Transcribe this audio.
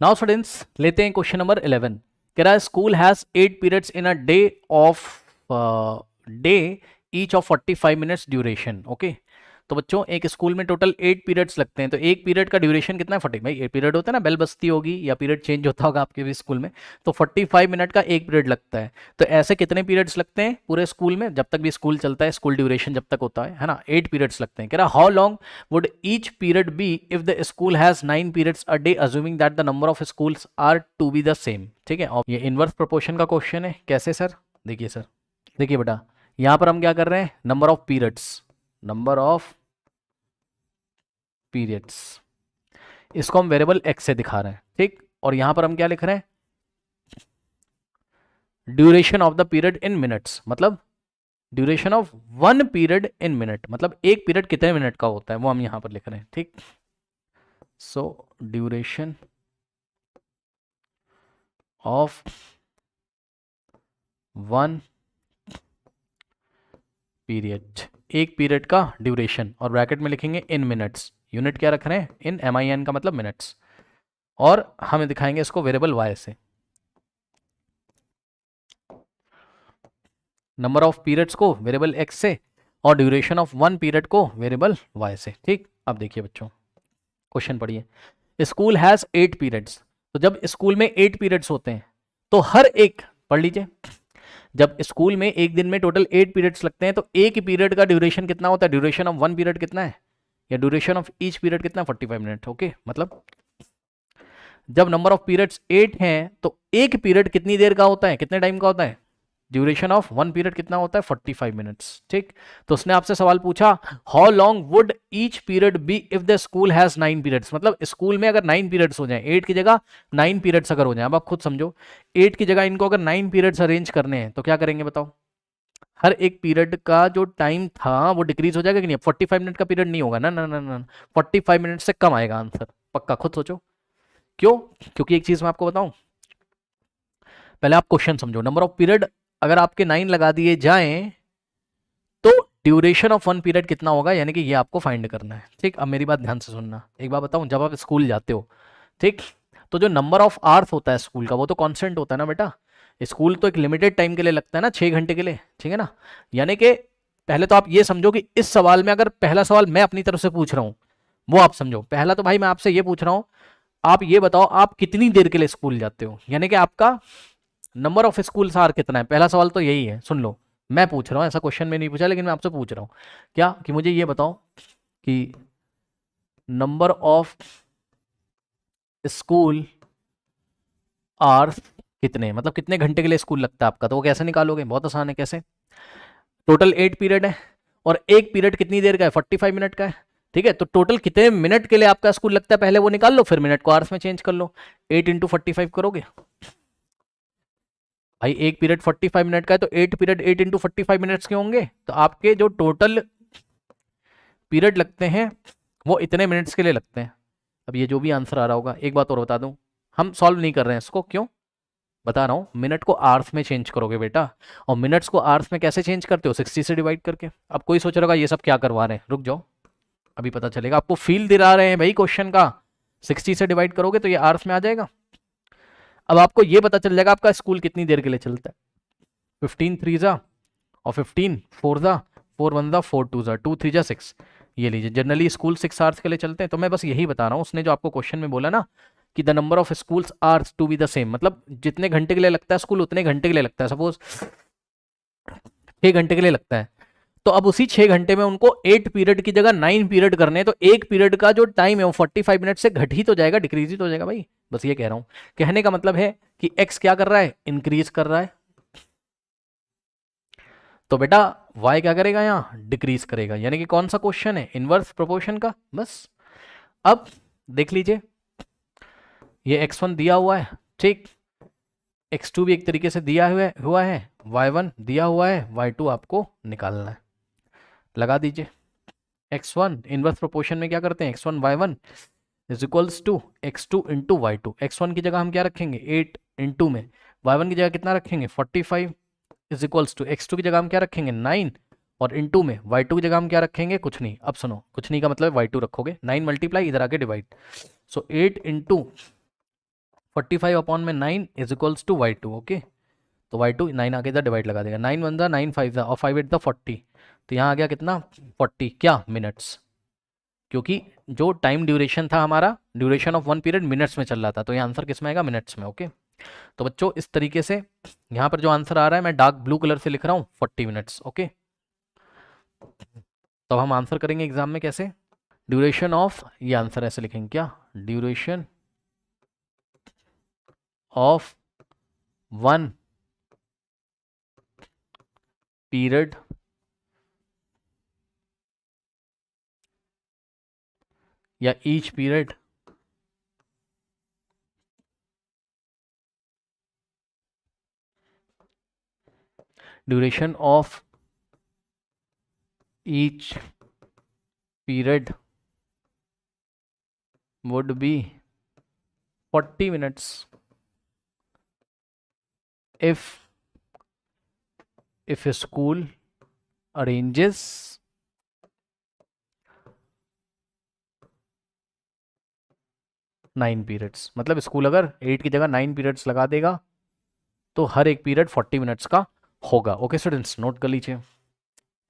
Now students लेते हैं question number 11। कह रहा है school has 8 periods in a day of day each of 45 minutes duration. Okay, तो बच्चों एक स्कूल में टोटल 8 पीरियड्स लगते हैं, तो एक पीरियड का ड्यूरेशन कितना है 40। भाई 8 पीरियड होता है ना, बेल बजती होगी या पीरियड चेंज होता होगा आपके भी स्कूल में, तो 45 मिनट का एक पीरियड लगता है। तो ऐसे कितने पीरियड्स लगते हैं पूरे स्कूल में, जब तक भी स्कूल चलता है, स्कूल ड्यूरेशन जब तक होता है ना, 8 पीरियड्स लगते हैं। कह रहा how long would each period be if the school has 9 periods a day assuming that the number of schools are to be the same. ठीक है, और ये इनवर्स प्रोपोर्शन का क्वेश्चन है। कैसे सर? देखिए सर, देखिए बेटा, यहां पर हम क्या कर रहे हैं, number of periods, number of periods, इसको हम वेरिएबल एक्स से दिखा रहे हैं। ठीक, और यहां पर हम क्या लिख रहे हैं, duration of the period in minutes, मतलब duration of one period in minute, मतलब एक पीरियड कितने मिनट का होता है वो हम यहां पर लिख रहे हैं। ठीक, सो ड्यूरेशन ऑफ वन पीरियड, एक पीरियड का ड्यूरेशन, और ब्रैकेट में लिखेंगे इन मिनट्स, यूनिट क्या रख रहे हैं, इन MIN का मतलब मिनट्स, और हम दिखाएंगे इसको वेरिएबल y से, नंबर ऑफ पीरियड्स को वेरिएबल x से और ड्यूरेशन ऑफ वन पीरियड को वेरिएबल y से। ठीक, अब देखिए बच्चों, क्वेश्चन पढ़िए। स्कूल हैज 8 पीरियड्स, तो जब स्कूल में 8 पीरियड्स होते हैं तो हर एक, पढ़ लीजिए, जब स्कूल में एक दिन में टोटल 8 पीरियड्स लगते हैं तो एक पीरियड का ड्यूरेशन कितना होता है, ड्यूरेशन ऑफ वन पीरियड कितना है, या ड्यूरेशन ऑफ ईच पीरियड कितना, 45 मिनट। ओके, मतलब जब नंबर ऑफ पीरियड्स 8 हैं तो एक पीरियड कितनी देर का होता है, कितने टाइम का होता है, ड्यूरेशन ऑफ वन पीरियड कितना होता है, 45 मिनट्स। ठीक, तो उसने आपसे सवाल पूछा how long would each period be if the school has 9 periods, मतलब स्कूल में अगर 9 पीरियड्स हो जाएं, 8 की जगह 9 पीरियड्स अगर हो जाएं, अब आप खुद समझो, 8 की जगह इनको अगर 9 पीरियड्स अरेंज करने हैं तो क्या करेंगे बताओ, हर एक पीरियड का जो टाइम था वो डिक्रीज हो जाएगा कि नहीं, 45 मिनट का पीरियड नहीं होगा ना, ना ना ना, 45 मिनट से कम आएगा आंसर, पक्का, खुद सोचो। क्यों? क्योंकि एक चीज मैं आपको बताऊं, पहले आप क्वेश्चन समझो, नंबर ऑफ पीरियड अगर आपके 9 लगा दिए जाएं तो ड्यूरेशन ऑफ वन पीरियड कितना होगा, यानी कि ये आपको फाइंड करना है। ठीक, अब मेरी बात ध्यान से सुनना, एक बात बताऊं, जब आप स्कूल जाते हो, ठीक, तो जो नंबर ऑफ आवर्स होता है स्कूल का वो तो कांस्टेंट होता है ना बेटा, स्कूल तो एक लिमिटेड टाइम के लिए लगता है ना, 6 घंटे के लिए, ठीक है ना, यानी कि पहले तो आप ये समझो कि इस सवाल में अगर पहला सवाल मैं अपनी तरफ से पूछ रहा हूं, वो आप समझो, पहला तो भाई मैं आपसे ये पूछ रहा हूं, आप ये बताओ आप कितनी देर के लिए स्कूल जाते हो, यानी कि आपका नंबर ऑफ स्कूल आर कितना है, पहला सवाल तो यही है। सुन लो, मैं पूछ रहा हूँ, ऐसा क्वेश्चन में नहीं पूछा, लेकिन मैं आपसे पूछ रहा हूँ क्या, कि मुझे ये बताओ कि नंबर ऑफ स्कूल आवर्स कितने, मतलब कितने घंटे के लिए स्कूल लगता है आपका, तो वो कैसे निकालोगे, बहुत आसान है। कैसे? टोटल 8 पीरियड है और एक पीरियड कितनी देर का है, 45 मिनट का है। ठीक है, तो टोटल कितने मिनट के लिए आपका स्कूल लगता है पहले वो निकाल लो, फिर मिनट को आवर्स में चेंज कर लो, 8 इंटू 45 करोगे, भाई एक पीरियड 45 मिनट का है तो 8 पीरियड 8 इंटू 45 मिनट्स के होंगे, तो आपके जो टोटल पीरियड लगते हैं वो इतने मिनट्स के लिए लगते हैं। अब ये जो भी आंसर आ रहा होगा, एक बात और बता दूं, हम सॉल्व नहीं कर रहे हैं इसको, क्यों बता रहा हूँ, मिनट को आवर्स में चेंज करोगे बेटा, और मिनट्स को आवर्स में कैसे चेंज करते हो, 60 से डिवाइड करके। अब कोई सोच रहा होगा ये सब क्या करवा रहे हैं, रुक जाओ, अभी पता चलेगा आपको, फील दिला रहे हैं भाई क्वेश्चन का, 60 से डिवाइड करोगे तो ये आवर्स में आ जाएगा। अब आपको ये पता चल जाएगा आपका स्कूल कितनी देर के लिए चलता है, 15 3 जा और 15 4 जा, 4 1 जा, 4 2 जा, 2 3 जा 6, ये लीजिए, जनरली स्कूल 6 आवर्स के लिए चलते हैं। तो मैं बस यही बता रहा हूँ, उसने जो आपको क्वेश्चन में बोला ना कि the number of schools hours to be the same, मतलब जितने घंटे के लिए लगता है स्कूल उतने घंटे के लिए लगता है, सपोज 6 घंटे के लिए लगता है, तो अब उसी 6 घंटे में उनको 8 पीरियड की जगह 9 पीरियड करने हैं, तो एक पीरियड का जो टाइम है वो 45 मिनट से घट ही तो जाएगा, डिक्रीज ही तो हो जाएगा भाई, बस ये कह रहा हूं। कहने का मतलब है कि एक्स क्या कर रहा है, इंक्रीज कर रहा है, तो बेटा y क्या करेगा, यहां डिक्रीज करेगा, यानी कि कौन सा क्वेश्चन है, इनवर्स प्रोपोर्शन का। बस अब देख लीजिए, ये x1 दिया हुआ है, ठीक, x2 भी एक तरीके से दिया हुआ है, y1 दिया हुआ है, y2 आपको निकालना है, लगा दीजिए। x1 इनवर्स प्रोपोर्शन में क्या करते हैं, x1 y1 is equals to x2 into y2, x1 की जगह हम क्या रखेंगे 8 इंटू में, y1 की जगह कितना रखेंगे 45 इज इक्वल्स टू x2 की जगह हम क्या रखेंगे 9 और इंटू में y2 की जगह हम क्या रखेंगे कुछ नहीं। अब सुनो, कुछ नहीं का मतलब y2 रखोगे, 9 मल्टीप्लाई इधर आके डिवाइड, सो 8 इंटू 45 अपॉन में 9 is equals to y2। Okay, तो y2 9 आगे इधर डिवाइड लगा देगा, 9 वन दा 9 फाइव दा और 5 8 दा 40, तो यहाँ आ गया कितना 40 क्या मिनट्स, क्योंकि जो टाइम ड्यूरेशन था हमारा, duration of one period minutes में चल रहा था, तो ये आंसर किस में आएगा, मिनट्स में। ओके, तो बच्चों इस तरीके से यहाँ पर जो आंसर आ रहा है मैं डार्क ब्लू कलर से लिख रहा हूँ 40 मिनट्स। ओके, तो हम आंसर करेंगे एग्जाम में कैसे, ड्यूरेशन ऑफ, ये आंसर ऐसे लिखेंगे क्या, ड्यूरेशन ऑफ वन पीरियड या each period duration of each period would be 40 minutes if a school arranges 9 periods, मतलब स्कूल अगर 8 की जगह 9 पीरियड्स लगा देगा तो हर एक पीरियड 40 मिनट्स का होगा। ओके स्टूडेंट्स, नोट कर लीजिए।